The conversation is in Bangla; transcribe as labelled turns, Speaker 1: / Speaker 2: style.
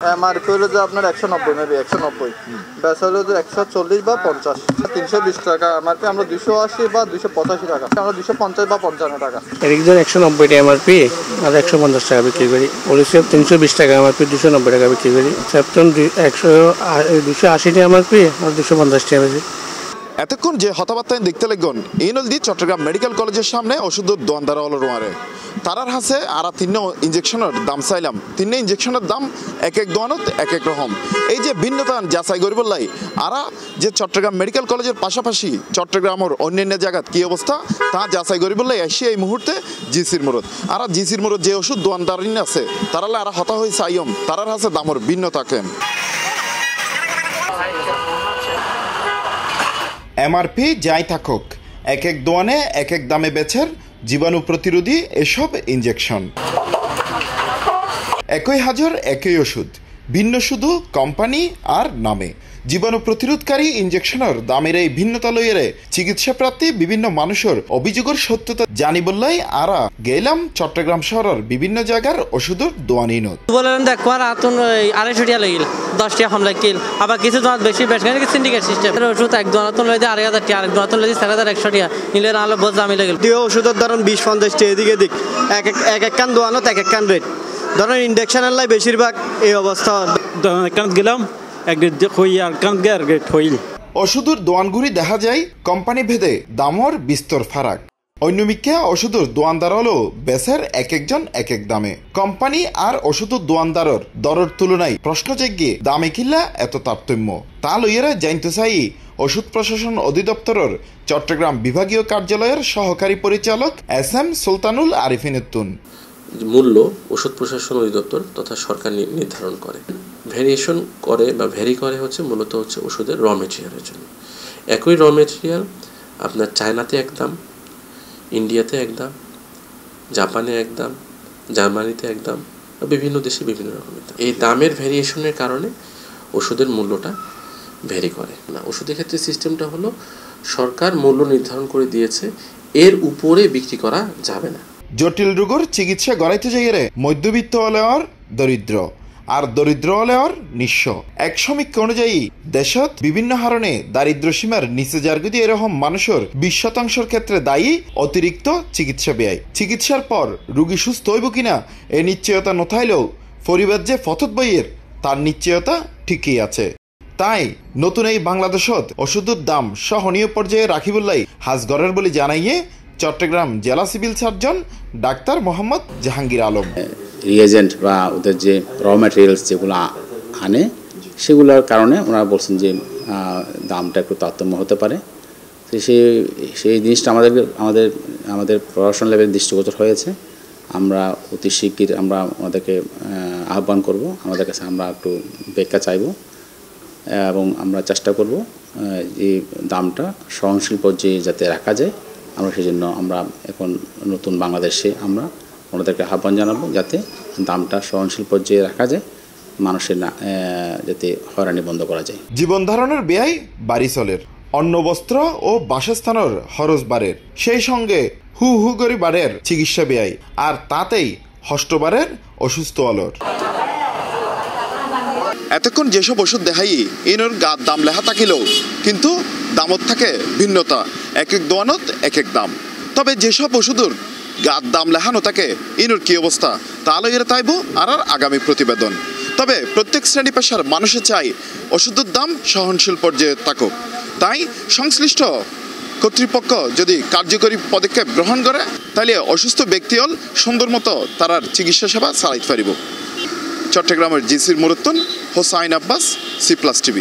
Speaker 1: এমআরপি হলো যে আপনার 190 মেবি 190, বেচা হলো যে 140 বা 50, 320 টাকা এমআরপি। আমরা 280 বা 285 টাকা, আমরা 250 বা 55 টাকা।
Speaker 2: একজন 190 টাকা এমআরপি আর 150 টাকা বিক্রি করি। ওলিসেপ 320 টাকা এমআরপি, 290 টাকা বিক্রি করি। সেপ্টন 280 টাকা এমআরপি আর 250 টাকা বেশি।
Speaker 3: এতক্ষণ যে হতাবার্তায় দেখতে লাগন এই নলদি চট্টগ্রাম মেডিকেল কলেজের সামনে ওষুধ দোয়ানদার হল রোয়ারে তারার হাসে আর তিন ইঞ্জেকশনের দাম চাইলাম। তিন ইঞ্জেকশনের দাম এক এক দোয়ানত এক এক রকম। এই যে ভিন্নতা যাচাই করি বললাই আরা যে চট্টগ্রাম মেডিকেল কলেজের পাশাপাশি চট্টগ্রামের অন্যান্য জায়গাত কি অবস্থা তা যাচাই করি বললাই এসে এই মুহূর্তে জিসির মোড়ত। আর জিসির মোড়ত যে ওষুধ দোয়ানদারিন আছে তারালে আর হতা হয়ে চাইম তারার হাসে দামর ভিন্নতা কেন। এমআরপি যাই থাকুক এক এক দোয়ানে এক এক দামে বেচের জীবাণু প্রতিরোধী এসব ইঞ্জেকশন। একই হাজার একই ওষুধ, ভিন্ন শুধু কোম্পানি আর নামে। জীবাণু প্রতিরোধকারী ইঞ্জেকশনের দামের এই ভিন্নতা লইয়ে চিকিৎসা প্রাপ্তি বিভিন্ন মানুষের অভিযোগের সত্যতা জানি বললাই আরা গেলাম চট্টগ্রাম শহরের বিভিন্ন জায়গার ওষুধের দোয়ানিনত।
Speaker 4: বলেন দেখবার আতুন 250 টাকা লাগিল, 10 টাকা কম লাগিল। আবার কিছু দোয়াত বেশি বেশখানে সিন্ডিকেট সিস্টেম ওষুধ এক দোয়াতন লই 2500 টাকা, আরেক দোয়াতন লই 4100 টাকা। নিলে না হলে বহুত দামি লাগিল। দুই ওষুধের ধরুন 20-50 টাকা এদিকে দিক এক এক কান দোয়ানত এক এক কান রেট। ধরুন ইনজেকশনের লাই বেশিরভাগ এই অবস্থা।
Speaker 5: কান গেলাম
Speaker 3: ওষুধের দোয়ানগুড়ি দেখা যায় কোম্পানি ভেদে দামর বিস্তর ফারাক। অন্যমিকে ওষুধের দোয়ানদার হলো বেচের এক একজন এক এক দামে। কোম্পানি আর ওষুধের দোয়ানদারের দরের তুলনায় প্রশ্ন জেগে দামে কিল্লা এত তারতম্য তা লইয়েরা জানতে চাই ওষুধ প্রশাসন অধিদপ্তরের চট্টগ্রাম বিভাগীয় কার্যালয়ের সহকারী পরিচালক SM সুলতানুল আরিফিন উত্তুন।
Speaker 6: মূল্য ওষুধ প্রশাসন অধিদপ্তর তথা সরকার নির্ধারণ করে। ভ্যারিয়েশন করে বা ভ্যারি করে হচ্ছে মূলত হচ্ছে ওষুধের র মেটেরিয়ালের জন্য। একই র মেটেরিয়াল আপনার চায়নাতে এক দাম, ইন্ডিয়াতে এক দাম, জাপানে এক দাম, জার্মানিতে এক দাম, বিভিন্ন দেশে বিভিন্ন রকমের দাম। এই দামের ভ্যারিয়েশনের কারণে ওষুধের মূল্যটা ভ্যারি করে না। ওষুধের ক্ষেত্রে সিস্টেমটা হলো সরকার মূল্য নির্ধারণ করে দিয়েছে, এর উপরে বিক্রি করা যাবে না।
Speaker 3: জটিল রোগের চিকিৎসা গড়াইতে যাইরে মধ্যবিত্ত হলেওর দরিদ্র আর দরিদ্র হলেওর নিঃস্ব। এক সমীক্ষা অনুযায়ী দেশত বিভিন্ন হারণে দারিদ্র সীমার নিচে যারগুদি এরকম মানুষের 20% ক্ষেত্রে দায়ী অতিরিক্ত চিকিৎসা ব্যয়। চিকিৎসার পর রোগী সুস্থ হইব কিনা এ নিশ্চয়তা নথাইলেও পরিবার যে ফতত বইয়ের তার নিশ্চয়তা ঠিকই আছে। তাই নতুন এই বাংলাদেশত ওষুধের দাম সহনীয় পর্যায়ে রাখিবলাই হাজগরের বলে জানাইয়ে চট্টগ্রাম জেলা civil surgeon doctor Mohammad Jahangir Alam.
Speaker 7: Reagent বা ওদের যে র ম্যাটেরিয়ালস যেগুলো আনে সেগুলোর কারণে ওনারা বলছেন যে দামটা একটু তারতম্য হতে পারে। তো সেই জিনিসটা আমাদের প্রশাসন লেভেল দৃষ্টিগোচর হয়েছে। আমরা অতি শিগগির আমরা আমাদেরকে আহ্বান করব, আমাদের কাছে আমরা একটু ব্যাখ্যা চাইব এবং আমরা চেষ্টা করব যে দামটা সহনশীল পর্যায়ে যাতে রাখা যায়। আমরা সেই জন্য আমরা এখন নতুন বাংলাদেশে আমরা ওনাদেরকে আহ্বান জানাবো যাতে দামটা সহনশীল পর্যায়ে রাখা যায়, মানুষের যাতে হয়রানি বন্ধ করা যায়।
Speaker 3: জীবন ধারণের ব্যয় বাড়ি চলের, অন্ন বস্ত্র ও বাসস্থানের খরচ বাড়ের, সেই সঙ্গে হু হু করে বাড়ের চিকিৎসা ব্যয়, আর তাতেই হষ্টবারের অসুস্থ অলর। এতক্ষণ যেসব ওষুধ দেখাই এর দাম লেখা থাকিলেও কিন্তু দামত থাকে ভিন্নতা, এক এক দোয়ানত এক এক দাম। তবে যেসব ওষুধের দাম লেখানো থাকে এর কি অবস্থা তা লইয়ে তাইব আর আগামী প্রতিবেদন। তবে প্রত্যেক শ্রেণী পেশার মানুষে চাই ওষুধের দাম সহনশীল পর্যায়ে থাকুক। তাই সংশ্লিষ্ট কর্তৃপক্ষ যদি কার্যকরী পদক্ষেপ গ্রহণ করে তাহলে অসুস্থ ব্যক্তি হল সুন্দর মতো তারার চিকিৎসা সেবা চালাইতে পারিব। চট্টগ্রামের জিসির মুরত্তন হোসাইন আব্বাস, C+ TV।